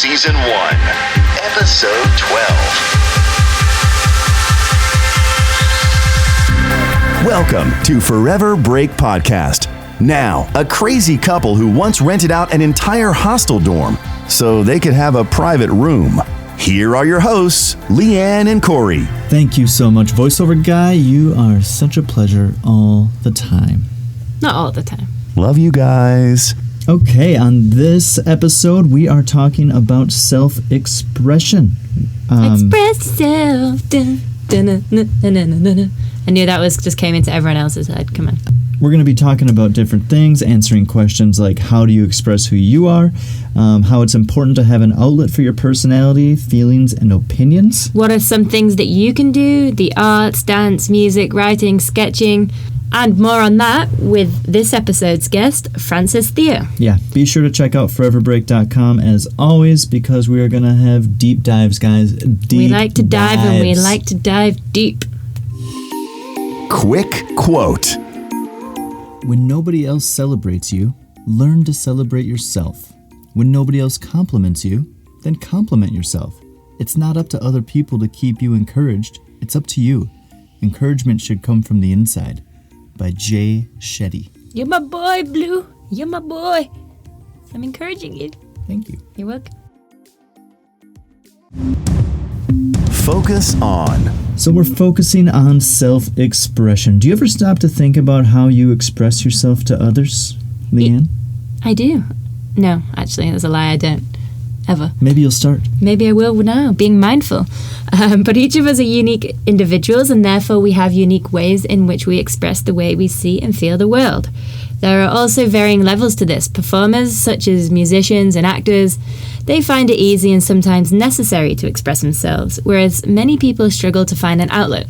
Season 1, Episode 12. Welcome to Forever Break Podcast. Now, a crazy couple who once rented out an entire hostel dorm so they could have a private room. Here are your hosts, Leanne and Corey. Thank you so much, voiceover guy. You are such a pleasure all the time. Not all the time. Love you guys. Okay, on this episode, we are talking about self-expression. Express yourself. Dun, dun, dun, dun, dun, dun, dun, dun. I knew that just came into everyone else's head. Come on. We're going to be talking about different things, answering questions like how do you express who you are, how it's important to have an outlet for your personality, feelings, and opinions. What are some things that you can do? The arts, dance, music, writing, sketching, and more on that with this episode's guest, Francis Theo. Yeah, be sure to check out foreverbreak.com as always because we are going to have deep dives, guys. We like to dive and we like to dive deep. Quick quote. When nobody else celebrates you, learn to celebrate yourself. When nobody else compliments you, then compliment yourself. It's not up to other people to keep you encouraged. It's up to you. Encouragement should come from the inside. By Jay Shetty. You're my boy, Blue. You're my boy. I'm encouraging you. Thank you. You're welcome. Focus on. So we're focusing on self-expression. Do you ever stop to think about how you express yourself to others, Leanne? I do. No, actually, that's a lie. I don't. Ever. Maybe you'll start. Maybe I will now, being mindful. But each of us are unique individuals, and therefore we have unique ways in which we express the way we see and feel the world. There are also varying levels to this. Performers, such as musicians and actors, they find it easy and sometimes necessary to express themselves, whereas many people struggle to find an outlet.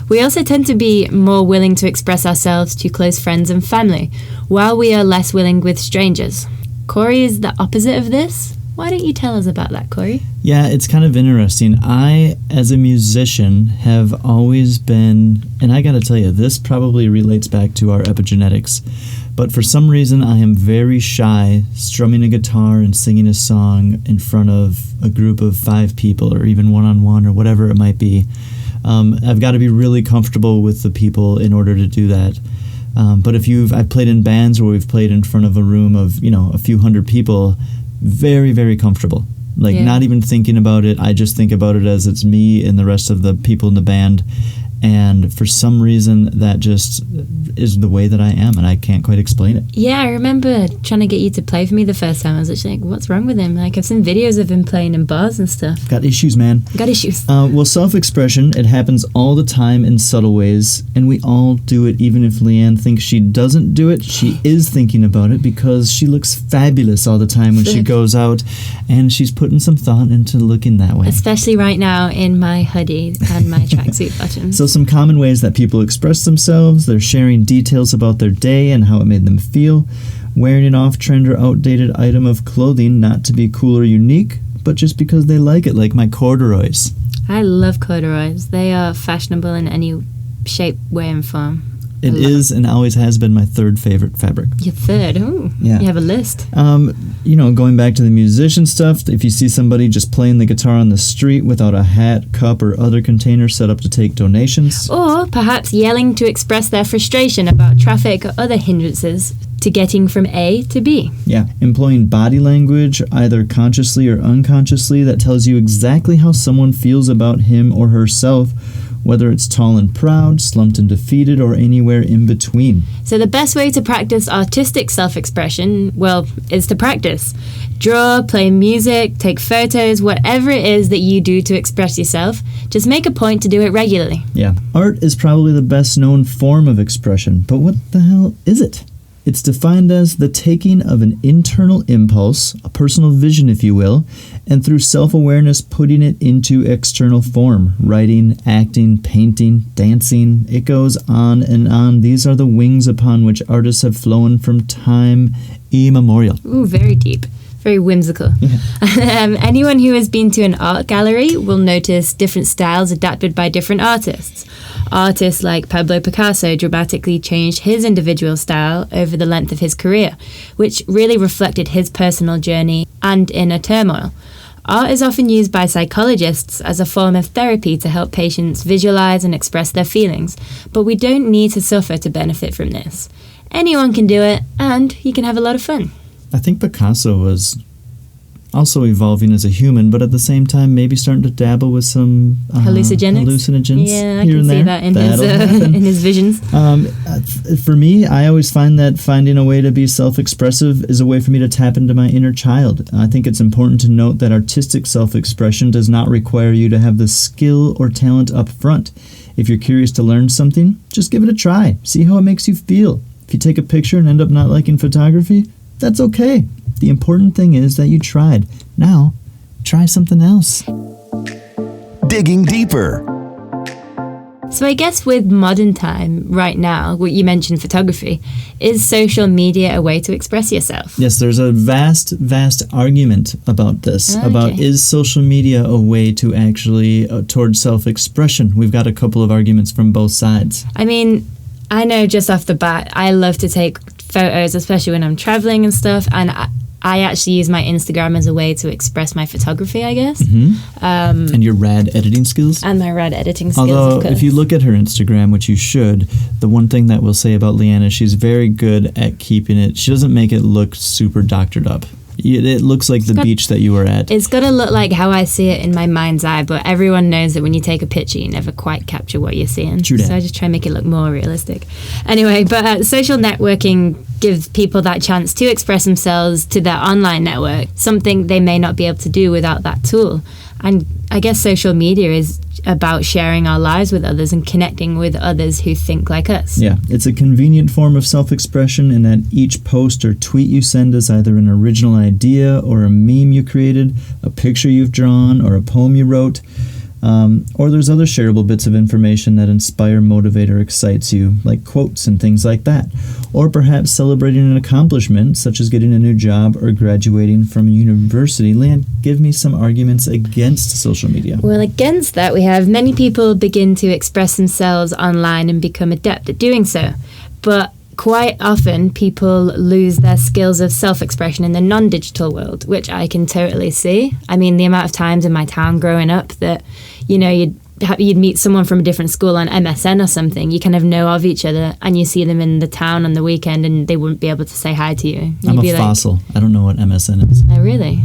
We also tend to be more willing to express ourselves to close friends and family, while we are less willing with strangers. Corey is the opposite of this. Why don't you tell us about that, Corey? Yeah, it's kind of interesting. I, as a musician, have always been, and I gotta tell you, this probably relates back to our epigenetics, but for some reason I am very shy strumming a guitar and singing a song in front of a group of 5 people or even one-on-one or whatever it might be. I've got to be really comfortable with the people in order to do that. But I've played in bands where we've played in front of a room of, a few hundred people, very, very comfortable. Not even thinking about it. I just think about it as it's me and the rest of the people in the band. And for some reason, that just is the way that I am, and I can't quite explain it. Yeah, I remember trying to get you to play for me the first time. I was actually like, what's wrong with him? I've seen videos of him playing in bars and stuff. Got issues, man. Got issues. Well, self-expression, it happens all the time in subtle ways, and we all do it. Even if Leanne thinks she doesn't do it, she is thinking about it because she looks fabulous all the time when she goes out, and she's putting some thought into looking that way. Especially right now in my hoodie and my tracksuit buttons. So some common ways that people express themselves: they're sharing details about their day and how it made them feel, wearing an off-trend or outdated item of clothing not to be cool or unique, but just because they like it, like my corduroys. I love corduroys. They are fashionable in any shape, way, and form. It is and always has been my third favorite fabric. Your third? Ooh, yeah. You have a list. Going back to the musician stuff, if you see somebody just playing the guitar on the street without a hat, cup, or other container set up to take donations. Or perhaps yelling to express their frustration about traffic or other hindrances to getting from A to B. Yeah, employing body language, either consciously or unconsciously, that tells you exactly how someone feels about him or herself, whether it's tall and proud, slumped and defeated, or anywhere in between. So the best way to practice artistic self-expression, is to practice. Draw, play music, take photos, whatever it is that you do to express yourself, just make a point to do it regularly. Yeah, art is probably the best known form of expression, but what the hell is it? It's defined as the taking of an internal impulse, a personal vision if you will, and through self-awareness putting it into external form. Writing, acting, painting, dancing, it goes on and on. These are the wings upon which artists have flown from time immemorial. Ooh, very deep. Very whimsical. Yeah. Anyone who has been to an art gallery will notice different styles adapted by different artists. Artists like Pablo Picasso dramatically changed his individual style over the length of his career, which really reflected his personal journey and inner turmoil. Art is often used by psychologists as a form of therapy to help patients visualize and express their feelings, but we don't need to suffer to benefit from this. Anyone can do it, and you can have a lot of fun. I think Picasso was also evolving as a human, but at the same time maybe starting to dabble with some hallucinogens. Yeah, I can see that in his visions. For me, I always find that finding a way to be self-expressive is a way for me to tap into my inner child. I think it's important to note that artistic self-expression does not require you to have the skill or talent up front. If you're curious to learn something, just give it a try. See how it makes you feel. If you take a picture and end up not liking photography, that's okay. The important thing is that you tried. Now, try something else. Digging deeper. So I guess with modern time, right now, what you mentioned photography, is social media a way to express yourself? Yes, there's a vast argument about this, about is social media a way to actually, towards self-expression? We've got a couple of arguments from both sides. I mean, I know just off the bat, I love to take photos, especially when I'm traveling and stuff, and I actually use my Instagram as a way to express my photography, I guess. Mm-hmm. And your rad editing skills? And my rad editing skills, Although, of course. if you look at her Instagram, which you should, the one thing that we'll say about Leanna, she's very good at keeping it. She doesn't make it look super doctored up. It looks like the beach that you were at. It's got to look like how I see it in my mind's eye, but everyone knows that when you take a picture, you never quite capture what you're seeing. True that. So I just try and make it look more realistic. Anyway, but social networking gives people that chance to express themselves to their online network, something they may not be able to do without that tool. And I guess social media is about sharing our lives with others and connecting with others who think like us. Yeah, it's a convenient form of self-expression in that each post or tweet you send is either an original idea or a meme you created, a picture you've drawn, or a poem you wrote. Or there's other shareable bits of information that inspire, motivate, or excites you, like quotes and things like that. Or perhaps celebrating an accomplishment, such as getting a new job or graduating from a university. Leanne, give me some arguments against social media. Well, against that, we have many people begin to express themselves online and become adept at doing so. But quite often, people lose their skills of self-expression in the non-digital world, which I can totally see. I mean, the amount of times in my town growing up that, you know, you'd meet someone from a different school on MSN or something. You kind of know of each other, and you see them in the town on the weekend, and they wouldn't be able to say hi to you. I'm a fossil. I don't know what MSN is. Oh, really?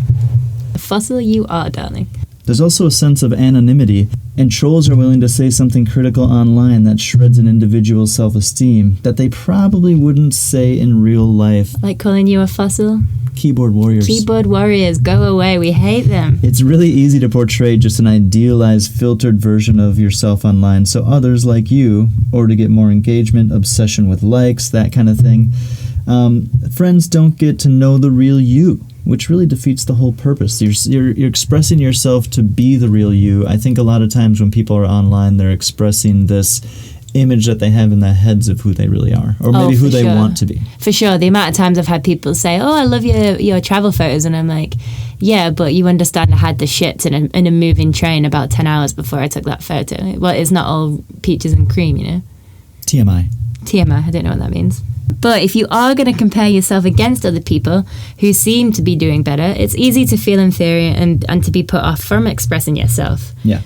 A fossil you are, darling. There's also a sense of anonymity, and trolls are willing to say something critical online that shreds an individual's self-esteem that they probably wouldn't say in real life. Like calling you a fossil? Keyboard warriors. Keyboard warriors, go away. We hate them. It's really easy to portray just an idealized, filtered version of yourself online, so others like you, or to get more engagement, obsession with likes, that kind of thing, friends don't get to know the real you, which really defeats the whole purpose. You're expressing yourself to be the real you. I think a lot of times when people are online, they're expressing this image that they have in their heads of who they really are, or maybe who they want to be. For sure. The amount of times I've had people say, oh, I love your travel photos, and I'm like, yeah, but you understand I had the shits in a moving train about 10 hours before I took that photo. Well, it's not all peaches and cream, you know? TMI. I don't know what that means. But if you are going to compare yourself against other people who seem to be doing better, it's easy to feel inferior and to be put off from expressing yourself. Yeah.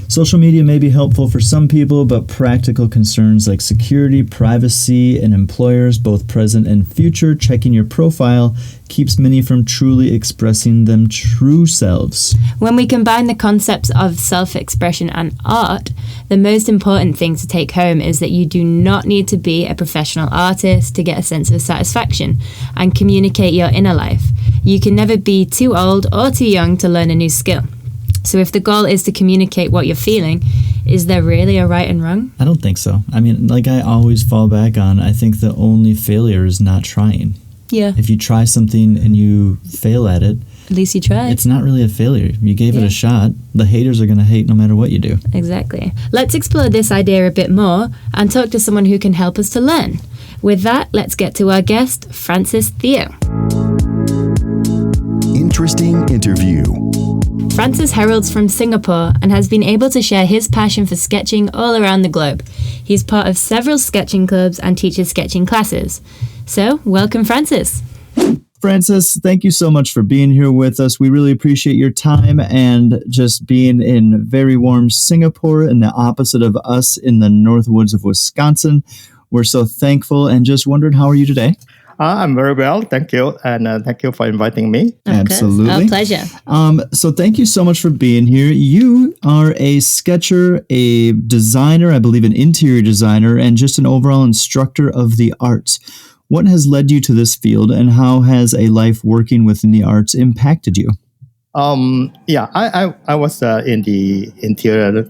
Social media may be helpful for some people, but practical concerns like security, privacy, and employers, both present and future, checking your profile keeps many from truly expressing them true selves. When we combine the concepts of self-expression and art, the most important thing to take home is that you do not need to be a professional artist to get a sense of satisfaction and communicate your inner life. You can never be too old or too young to learn a new skill. So if the goal is to communicate what you're feeling, is there really a right and wrong? I don't think so. I mean, like I always fall back on, I think the only failure is not trying. Yeah. If you try something and you fail at it, at least you tried. It's not really a failure. You gave it a shot. The haters are going to hate no matter what you do. Exactly. Let's explore this idea a bit more and talk to someone who can help us to learn. With that, let's get to our guest, Francis Theo. Interesting interview. Francis heralds from Singapore and has been able to share his passion for sketching all around the globe. He's part of several sketching clubs and teaches sketching classes. So, welcome, Francis. Francis, thank you so much for being here with us. We really appreciate your time and just being in very warm Singapore and the opposite of us in the North Woods of Wisconsin. We're so thankful and just wondered, how are you today? I'm very well, thank you, and thank you for inviting me. Absolutely. Our pleasure. So thank you so much for being here. You are a sketcher, a designer, I believe an interior designer, and just an overall instructor of the arts. What has led you to this field, and how has a life working within the arts impacted you? I was in the interior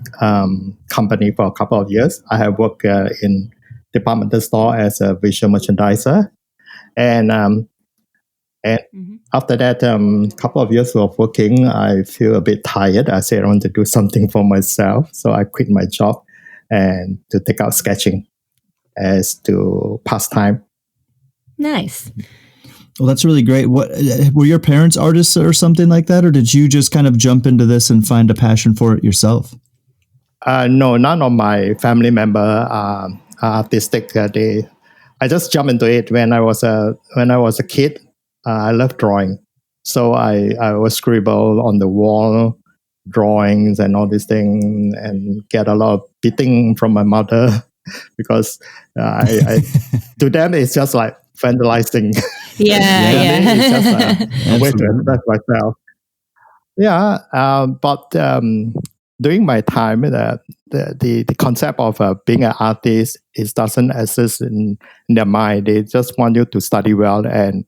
company for a couple of years. I have worked in departmental store as a visual merchandiser, and after that, couple of years of working, I feel a bit tired. I said I want to do something for myself, so I quit my job and to take out sketching as to pastime. Nice. Well, that's really great. What were your parents artists or something like that, or did you just kind of jump into this and find a passion for it yourself? No, none of my family member are artistic. I just jumped into it when I was a kid. I love drawing, so I was scribble on the wall drawings and all these things, and get a lot of beating from my mother because I to them it's just like vandalizing. Yeah. It's just a way to express myself. But during my time, the concept of being an artist it doesn't exist in their mind. They just want you to study well, and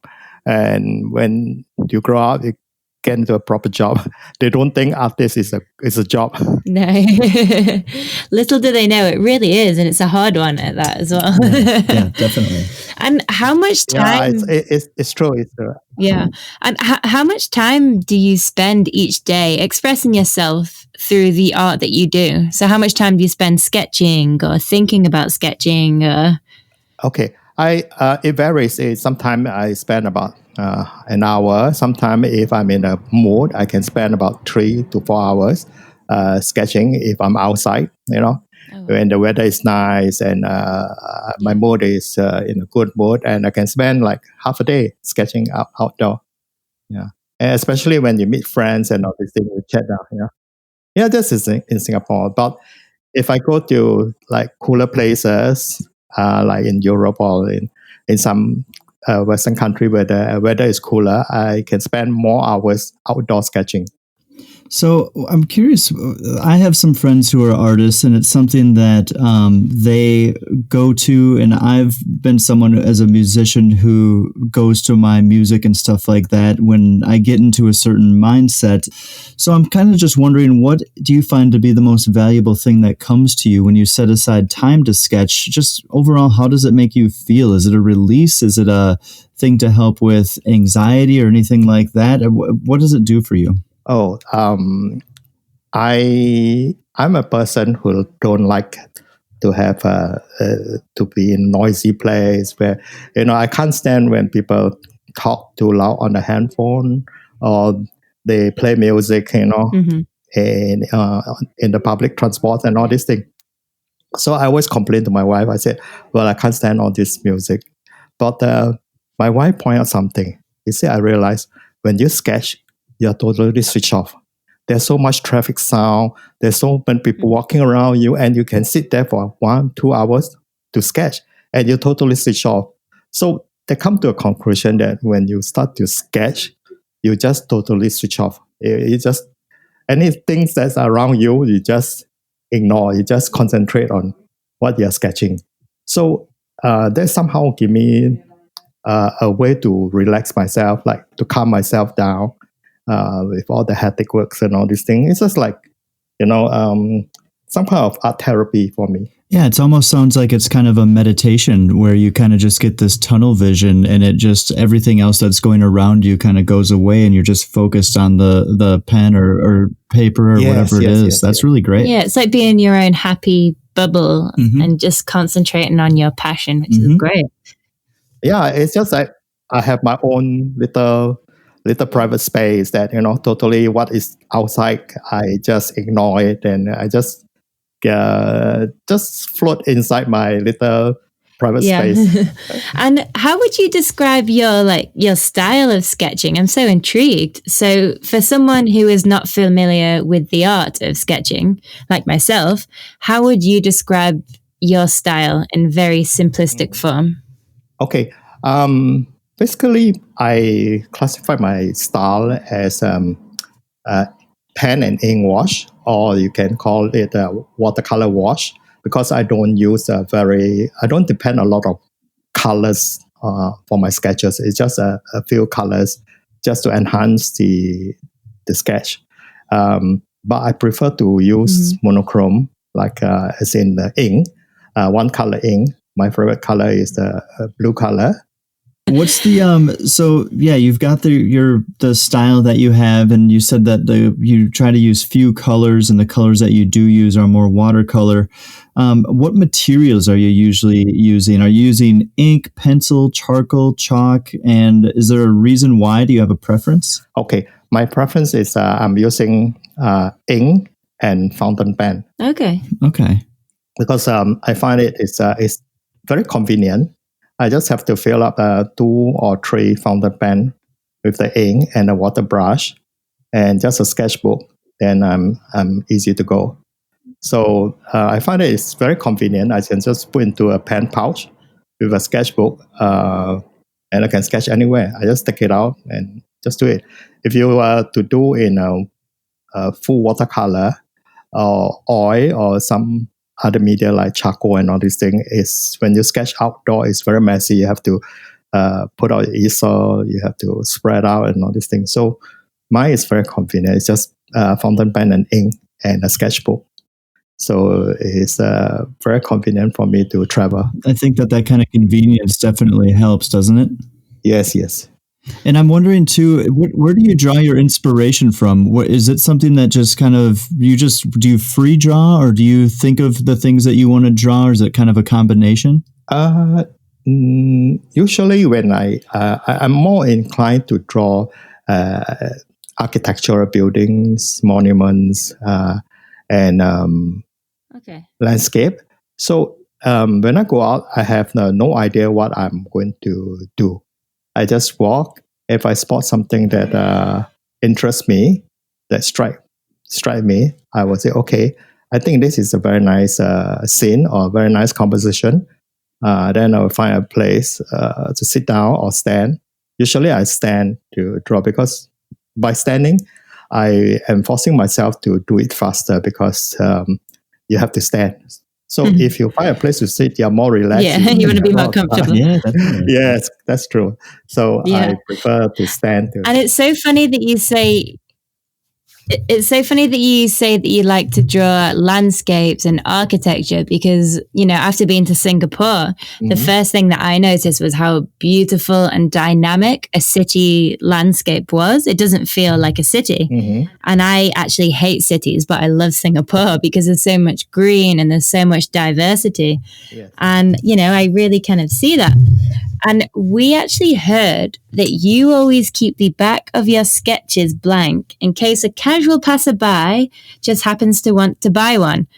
when you grow up, you get into a proper job. They don't think artist is a job. No. Little do they know it really is, and it's a hard one at that as well. Yeah, definitely. And how much time? It's true. Yeah. And how much time do you spend each day expressing yourself through the art that you do? So how much time do you spend sketching or thinking about sketching? Okay. It varies. Sometimes I spend about an hour. Sometimes if I'm in a mood, I can spend about 3 to 4 hours sketching if I'm outside, when the weather is nice and my mood is in a good mood, and I can spend like half a day sketching outdoor. Yeah. And especially when you meet friends and all these things, you chat down. Yeah, this is in Singapore. But if I go to like cooler places, like in Europe or in some Western country where the weather is cooler, I can spend more hours outdoor sketching. So I'm curious, I have some friends who are artists, and it's something that they go to, and I've been someone as a musician who goes to my music and stuff like that when I get into a certain mindset. So I'm kind of just wondering, what do you find to be the most valuable thing that comes to you when you set aside time to sketch? Just overall, how does it make you feel? Is it a release? Is it a thing to help with anxiety or anything like that? What does it do for you? I'm a person who don't like to have to be in a noisy place where I can't stand when people talk too loud on the handphone or they play music, in the public transport and all these things. So I always complain to my wife. I said, "Well, I can't stand all this music," but my wife pointed out something. He said, "I realized when you sketch, you're totally switched off. There's so much traffic sound. There's so many people walking around you, and you can sit there for 1-2 hours to sketch, and you're totally switched off." So they come to a conclusion that when you start to sketch, you just totally switch off. You just anything that's around you, you just ignore. You just concentrate on what you're sketching. So that somehow give me a way to relax myself, like to calm myself down. With all the hectic works and all these things. It's just like, some kind of art therapy for me. Yeah, it almost sounds like it's kind of a meditation where you kind of just get this tunnel vision, and it just, everything else that's going around you kind of goes away, and you're just focused on the pen or paper or whatever it is. That's really great. Yeah, it's like being in your own happy bubble and just concentrating on your passion, which is great. Yeah, it's just like I have my own little private space that, totally what is outside, I just ignore it, and I just float inside my little private Yeah. space. And how would you describe your style of sketching? I'm so intrigued. So for someone who is not familiar with the art of sketching, like myself, how would you describe your style in very simplistic form? Okay. Basically, I classify my style as pen and ink wash, or you can call it a watercolor wash, because I don't I don't depend a lot of colors for my sketches. It's just a few colors just to enhance the sketch. But I prefer to use monochrome, like as in the ink, one color ink. My favorite color is the blue color. What's the so yeah, you've got the style that you have, and you said that you try to use few colors, and the colors that you do use are more watercolor. What materials are you usually using? Are you using ink, pencil, charcoal, chalk, and is there a reason why? Do you have a preference? Okay, my preference is I'm using ink and fountain pen. Okay. Because I find it's very convenient. I just have to fill up 2 or 3 fountain pen with the ink and a water brush and just a sketchbook. Then I'm easy to go. So I find it's very convenient. I can just put into a pen pouch with a sketchbook, and I can sketch anywhere. I just take it out and just do it. If you were to do in a full watercolor or oil or some other media like charcoal and all these things, is when you sketch outdoor, it's very messy. You have to put out easel, you have to spread out and all these things. So mine is very convenient. It's just fountain pen and ink and a sketchbook. So it's very convenient for me to travel. I think that kind of convenience definitely helps, doesn't it? Yes. And I'm wondering too, where do you draw your inspiration from? What is it? Something that just kind of do you free draw, or do you think of the things that you want to draw, or is it kind of a combination? Usually, when I'm more inclined to draw architectural buildings, monuments, and landscape. So when I go out, I have no idea what I'm going to do. I just walk. If I spot something that interests me, that strike me, I will say, okay, I think this is a very nice scene or a very nice composition. Then I will find a place to sit down or stand. Usually I stand to draw, because by standing, I am forcing myself to do it faster, because you have to stand. So if you find a place to sit, you're more relaxed. Yeah, you want to be more comfortable. Yeah, yes, that's true. So I prefer to stand. And it's so funny that you say that you like to draw landscapes and architecture, because, after being to Singapore, the first thing that I noticed was how beautiful and dynamic a city landscape was. It doesn't feel like a city. And I actually hate cities, but I love Singapore because there's so much green and there's so much diversity. Yes. And, I really kind of see that. And we actually heard that you always keep the back of your sketches blank in case a casual passerby just happens to want to buy one.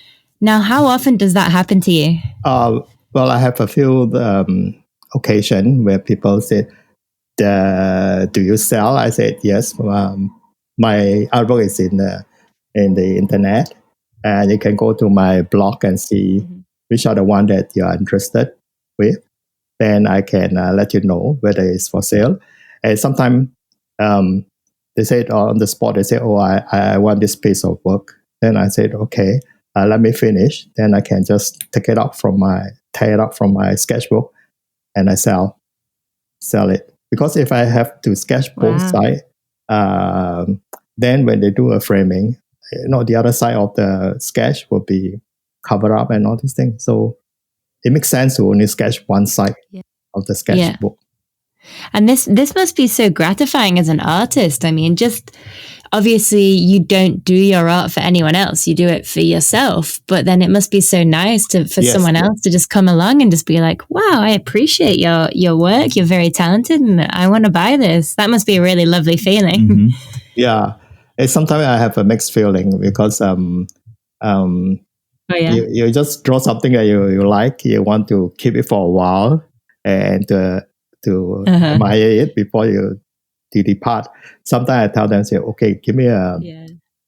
Now, how often does that happen to you? Well, I have a few occasions where people say, do you sell? I said, yes. My artwork is in the internet, and you can go to my blog and see which are the one that you are interested with. Then I can let you know whether it's for sale. And sometimes they say on the spot, they say, oh, I want this piece of work. Then I said, okay, let me finish. Then I can just tear it up from my sketchbook, and I sell it. Because if I have to sketch both sides, then when they do a framing, the other side of the sketch will be covered up and all these things. So it makes sense to only sketch one side of the sketchbook. And this must be so gratifying as an artist. I mean, just obviously you don't do your art for anyone else. You do it for yourself. But then it must be so nice for someone else to just come along and just be like, wow, I appreciate your work. You're very talented and I want to buy this. That must be a really lovely feeling. Yeah. And sometimes I have a mixed feeling, because Oh yeah. You just draw something that you like. You want to keep it for a while and to admire it before you depart. Sometimes I tell them, say, okay, give me a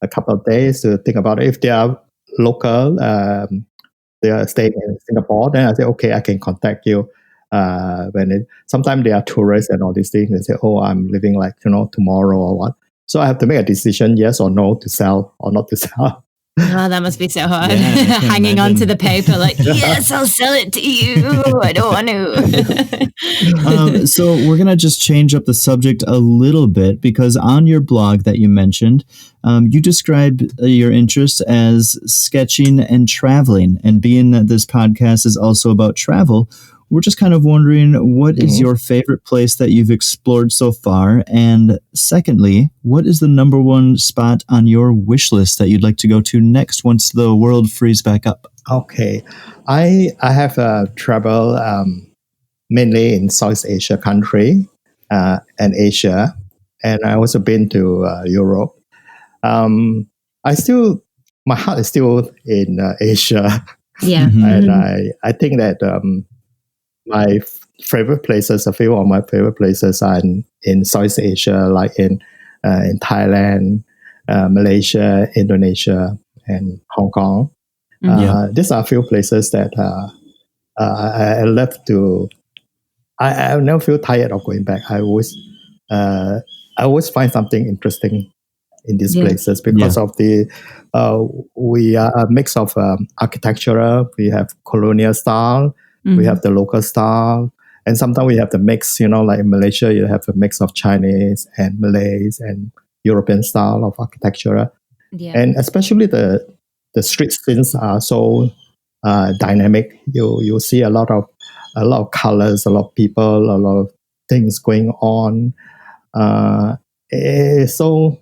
couple of days to think about it. If they are local, they are staying in Singapore, then I say, okay, I can contact you. Sometimes they are tourists and all these things. They say, oh, I'm leaving like, tomorrow or what. So I have to make a decision, yes or no, to sell or not to sell. Oh, that must be so hard. Yeah, Hanging on to the paper like, yes, I'll sell it to you. I don't want to. So we're going to just change up the subject a little bit, because on your blog that you mentioned, you described your interest as sketching and traveling. And being that this podcast is also about travel, we're just kind of wondering, what is your favorite place that you've explored so far? And secondly, what is the number one spot on your wish list that you'd like to go to next once the world frees back up? Okay. I have traveled mainly in South Asia country and Asia. And I also been to Europe. My heart is still in Asia. Yeah. And I think that my favorite places, a few of my favorite places are in South Asia, like in Thailand, Malaysia, Indonesia, and Hong Kong. These are a few places that I love to. I never feel tired of going back. I always find something interesting in these places because of we are a mix of architecture. We have colonial style. We have the local style, and sometimes we have the mix, like in Malaysia, you have a mix of Chinese and Malays and European style of architecture. Yeah. And especially the street scenes are so dynamic. You see a lot of colors, a lot of people, a lot of things going on. It's so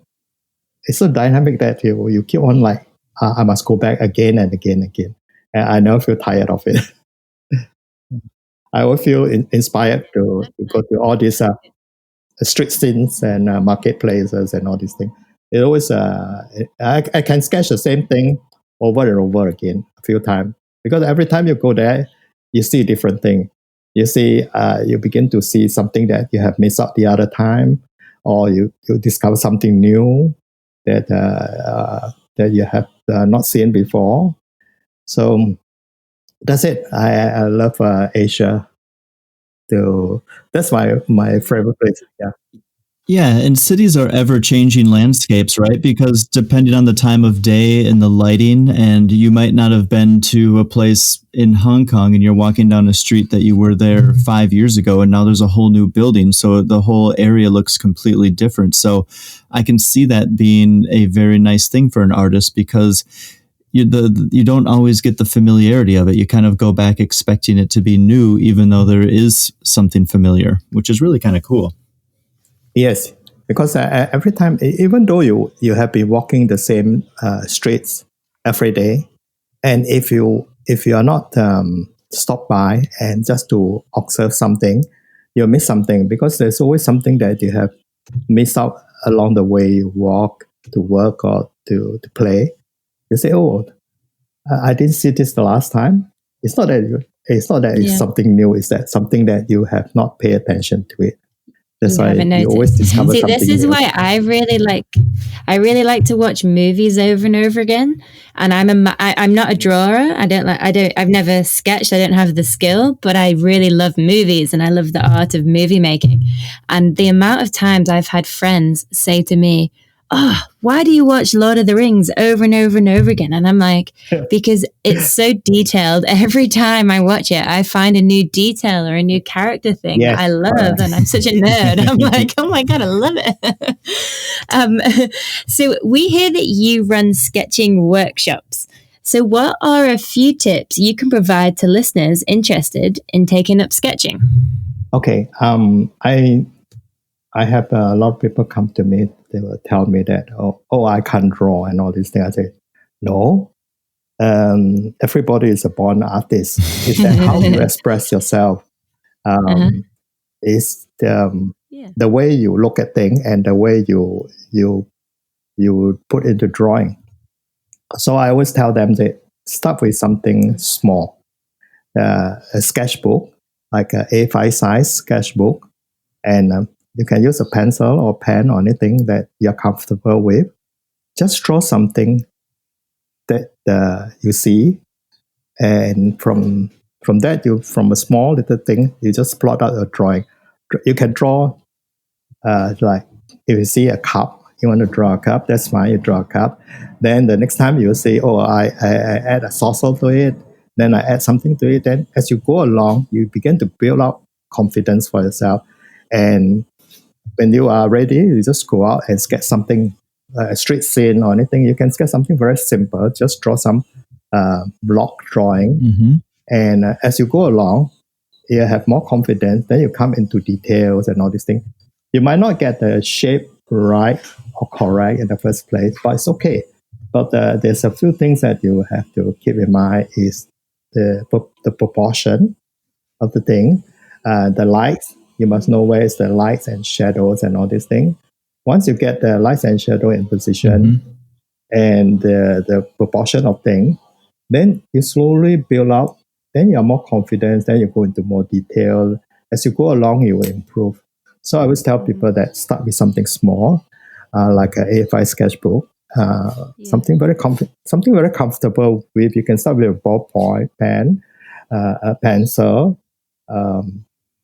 dynamic that you keep on like, I must go back again and again and again. And I never feel tired of it. I always feel inspired to go to all these street scenes and marketplaces and all these things. It always I can sketch the same thing over and over again a few times, because every time you go there, you see a different thing. You see, you begin to see something that you have missed out the other time, or you discover something new that you have not seen before. So that's it. I love Asia. So that's my favorite place. Yeah. Yeah, and cities are ever-changing landscapes, right? Because depending on the time of day and the lighting, and you might not have been to a place in Hong Kong and you're walking down a street that you were there 5 years ago, and now there's a whole new building, so the whole area looks completely different. So I can see that being a very nice thing for an artist, because you don't always get the familiarity of it. You kind of go back expecting it to be new, even though there is something familiar, which is really kind of cool. Yes, because every time, even though you have been walking the same streets every day, and if you are not stopped by and just to observe something, you'll miss something, because there's always something that you have missed out along the way you walk to work or to play. You say, "Oh, I didn't see this the last time." It's not that it's something new. It's that something that you have not paid attention to it. That's why you always discover something. This is new. why I really like to watch movies over and over again. And I'm not a drawer. I've never sketched. I don't have the skill, but I really love movies and I love the art of movie making. And the amount of times I've had friends say to me, "Oh, why do you watch Lord of the Rings over and over and over again?" And I'm like, because it's so detailed. Every time I watch it, I find a new detail or a new character thing that I love. And I'm such a nerd. I'm like, oh my God, I love it. So we hear that you run sketching workshops. So what are a few tips you can provide to listeners interested in taking up sketching? Okay. I have a lot of people come to me. They will tell me that, oh, I can't draw and all these things. I say, no. Everybody is a born artist. It's that how you express yourself. It's the way you look at things and the way you put into drawing. So I always tell them that start with something small. A sketchbook, like a A5 size sketchbook, and you can use a pencil or pen or anything that you're comfortable with. Just draw something that you see, and from that, from a small little thing, you just plot out a drawing. You can draw like if you see a cup, you want to draw a cup, that's fine, you draw a cup. Then the next time you say, oh, I add a saucer to it, then I add something to it. Then as you go along, you begin to build up confidence for yourself. And when you are ready, you just go out and sketch something, a street scene or anything. You can sketch something very simple, just draw some block drawing. Mm-hmm. And as you go along, you have more confidence. Then you come into details and all these things. You might not get the shape right or correct in the first place, but it's okay. But there's a few things that you have to keep in mind is the proportion of the thing, the lights. You must know where is the lights and shadows and all these things. Once you get the lights and shadow in position and the proportion of things, then you slowly build up. Then you're more confident. Then you go into more detail. As you go along, you will improve. So I always tell people that start with something small, like an A5 sketchbook, something very comfortable with. You can start with a ballpoint pen, a pencil. I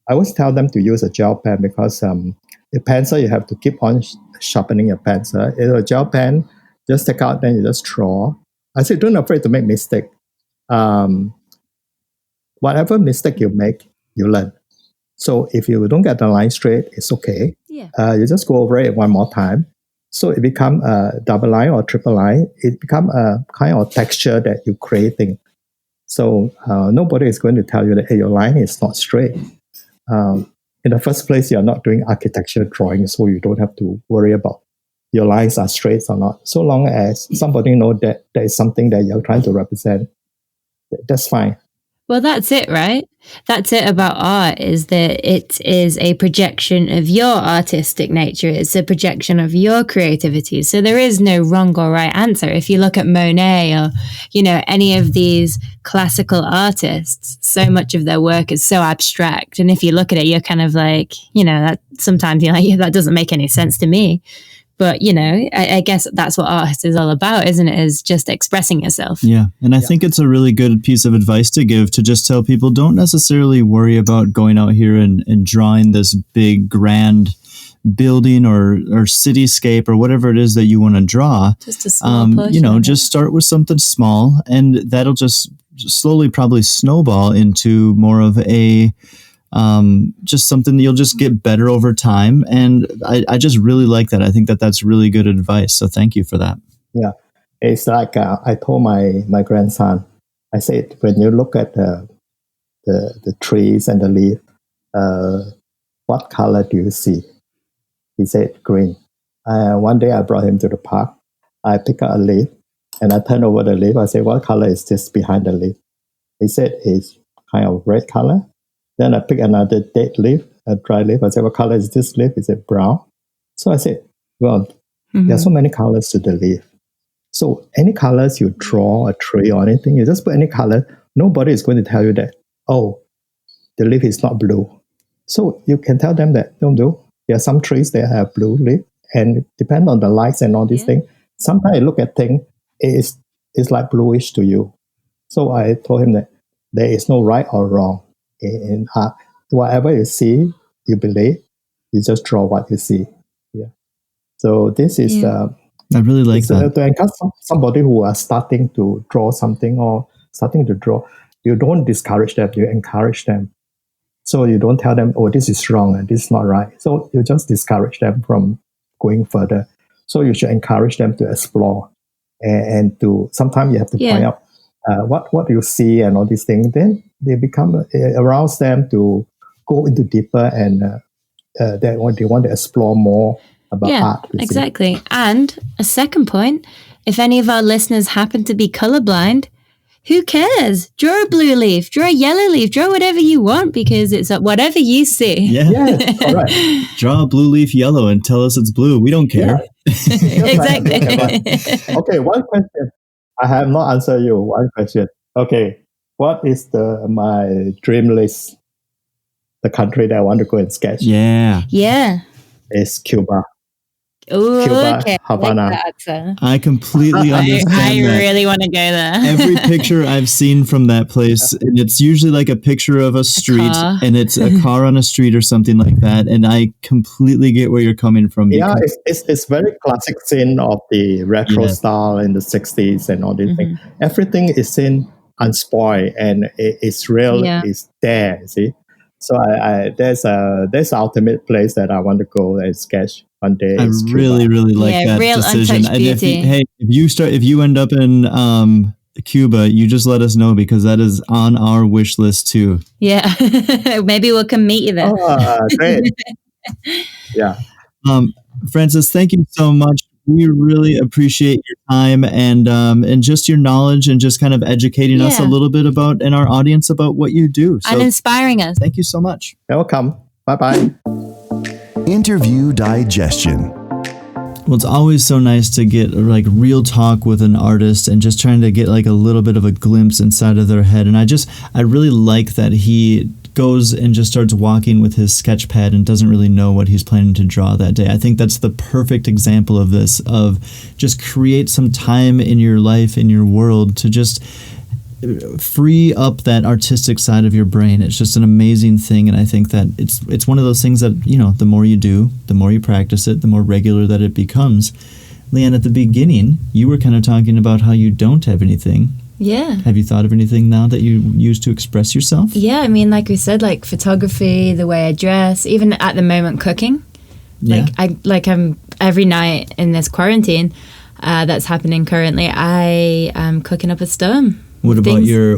always tell them to use a gel pen because the pencil you have to keep on sharpening your pencil. A gel pen, just take out, then you just draw. I say don't be afraid to make mistake. Whatever mistake you make, you learn. So if you don't get the line straight, it's okay. Yeah. You just go over it one more time. So it become a double line or triple line. It become a kind of texture that you're creating. So nobody is going to tell you that, hey, your line is not straight. In the first place, you're not doing architecture drawing, so you don't have to worry about your lines are straight or not. So long as somebody knows that there is something that you're trying to represent, that's fine. Well, that's it, right? That's it about art, is that it is a projection of your artistic nature. It's a projection of your creativity. So there is no wrong or right answer. If you look at Monet or, any of these classical artists, so much of their work is so abstract. And if you look at it, you're kind of like, that sometimes you're like, yeah, that doesn't make any sense to me. But, I guess that's what art is all about, isn't it? Is just expressing yourself. Yeah. And I think it's a really good piece of advice to give, to just tell people, don't necessarily worry about going out here and drawing this big, grand building or cityscape or whatever it is that you want to draw. Just a small portion. Just start with something small, and that'll just slowly probably snowball into more of a just something that you'll just get better over time. And I just really like that. I think that's really good advice. So thank you for that. Yeah. It's like I told my grandson, I said, when you look at the trees and the leaf, what color do you see? He said, green. One day I brought him to the park. I picked up a leaf and I turned over the leaf. I said, what color is this behind the leaf? He said, it's kind of red color. Then I picked another dead leaf, a dry leaf. I said, what color is this leaf? Is it brown? So I said, well, there are so many colors to the leaf. So any colors you draw, a tree or anything, you just put any color. Nobody is going to tell you that, oh, the leaf is not blue. So you can tell them that, don't do. There are some trees that have blue leaf, and depend on the lights and all these things. Sometimes you look at things, it's like bluish to you. So I told him that there is no right or wrong in art. Whatever you see, you believe, you just draw what you see. Yeah. So this is I really like that. To encourage somebody who are starting to draw something or starting to draw, you don't discourage them, you encourage them. So you don't tell them, oh, this is wrong and this is not right. So you just discourage them from going further. So you should encourage them to explore and to, sometimes you have to point out what you see and all these things. Then they become, arouse them to go into deeper and they want to explore more about art. Exactly. And a second point, if any of our listeners happen to be colorblind, who cares? Draw a blue leaf, draw a yellow leaf, draw whatever you want, because it's whatever you see. Yeah, correct. Draw a blue leaf yellow and tell us it's blue. We don't care. Exactly. Okay, one question. I have not answered you one question. Okay, what is my dream list? The country that I want to go and sketch Yeah. is Cuba. Ooh, Cuba, okay. Havana. I like that answer. I completely understand I that. really want to go there. Every picture I've seen from that place, and it's usually like a picture of a street, car. and it's a car on a street or something like that. And I completely get where you're coming from. Yeah, because- it's very classic scene of the retro Yeah. style in the 60s and all these things. Everything is seen unspoiled and it's real, Yeah. it's there, you see. So there's the ultimate place that I want to go and sketch one day. I is really, Cuba. really like Yeah, that real decision. untouched And if beauty. if you end up in Cuba, you just let us know because that is on our wish list too. Yeah. Maybe we can meet you there. Oh, great. Yeah. Francis, thank you so much. We really appreciate your time and just your knowledge and just kind of educating us a Yeah. little bit about and our audience about what you do. So And inspiring us. thank you so much. Welcome. Bye-bye. Interview digestion. Well, it's always so nice to get like real talk with an artist and just trying to get like a little bit of a glimpse inside of their head. And I really like that he goes and just starts walking with his sketch pad and doesn't really know what he's planning to draw that day. I think that's the perfect example of this, of just create some time in your life, in your world, to just free up that artistic side of your brain. It's just an amazing thing, and I think that it's one of those things that, you know, the more you do, the more you practice it, the more regular that it becomes. Leanne, at the beginning, you were kind of talking about how you don't have anything. Yeah. Have you thought of anything now that you use to express yourself? Yeah, I mean, like we said, like photography, the way I dress, even at the moment cooking. Yeah. I'm every night in this quarantine that's happening currently, I am cooking up a storm. What about Things- your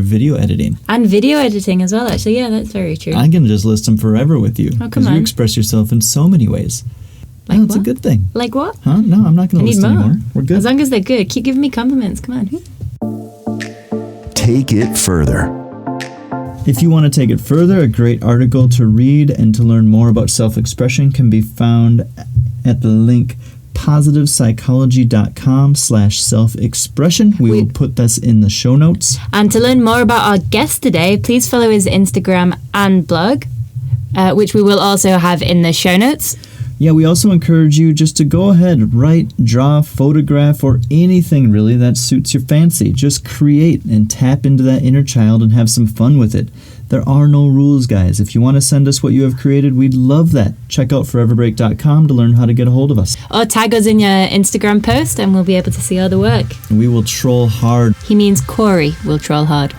video editing? And video editing as well, actually. Yeah, that's very true. I can just list them forever with you Oh, come because you on. express yourself in so many ways. Like That's a what? good thing. Like what? Huh? No, I'm not going I to need list more. anymore. We're good. As long as they're good. Keep giving me compliments. Come on. Take it further. If you want to take it further, a great article to read and to learn more about self-expression can be found at the link positivepsychology.com/self-expression. We will put this in the show notes. And to learn more about our guest today, please follow his Instagram and blog, which we will also have in the show notes. Yeah, we also encourage you just to go ahead, write, draw, photograph, or anything really that suits your fancy. Just create and tap into that inner child and have some fun with it. There are no rules, guys. If you want to send us what you have created, we'd love that. Check out foreverbreak.com to learn how to get a hold of us. Or tag us in your Instagram post and we'll be able to see all the work. We will troll hard. He means Corey will troll hard.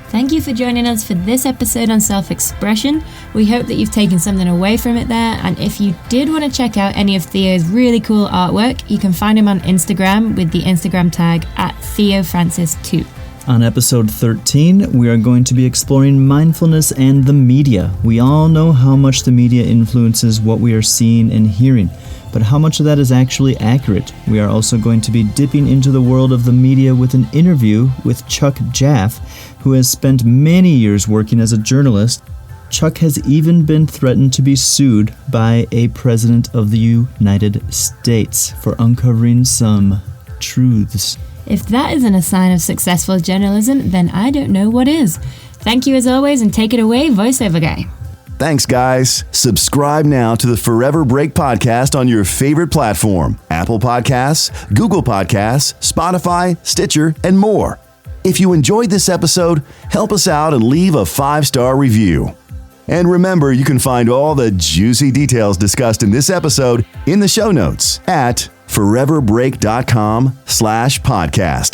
Thank you for joining us for this episode on self-expression. We hope that you've taken something away from it there, and if you did want to check out any of Theo's really cool artwork, you can find him on Instagram with the Instagram tag @TheoFrancis2. On episode 13, we are going to be exploring mindfulness and the media. We all know how much the media influences what we are seeing and hearing, but how much of that is actually accurate? We are also going to be dipping into the world of the media with an interview with Chuck Jaff, who has spent many years working as a journalist. Chuck has even been threatened to be sued by a president of the United States for uncovering some truths. If that isn't a sign of successful journalism, then I don't know what is. Thank you as always, and take it away, voiceover guy. Thanks, guys. Subscribe now to the Forever Break podcast on your favorite platform: Apple Podcasts, Google Podcasts, Spotify, Stitcher, and more. If you enjoyed this episode, help us out and leave a 5-star review. And remember, you can find all the juicy details discussed in this episode in the show notes at foreverbreak.com/podcast.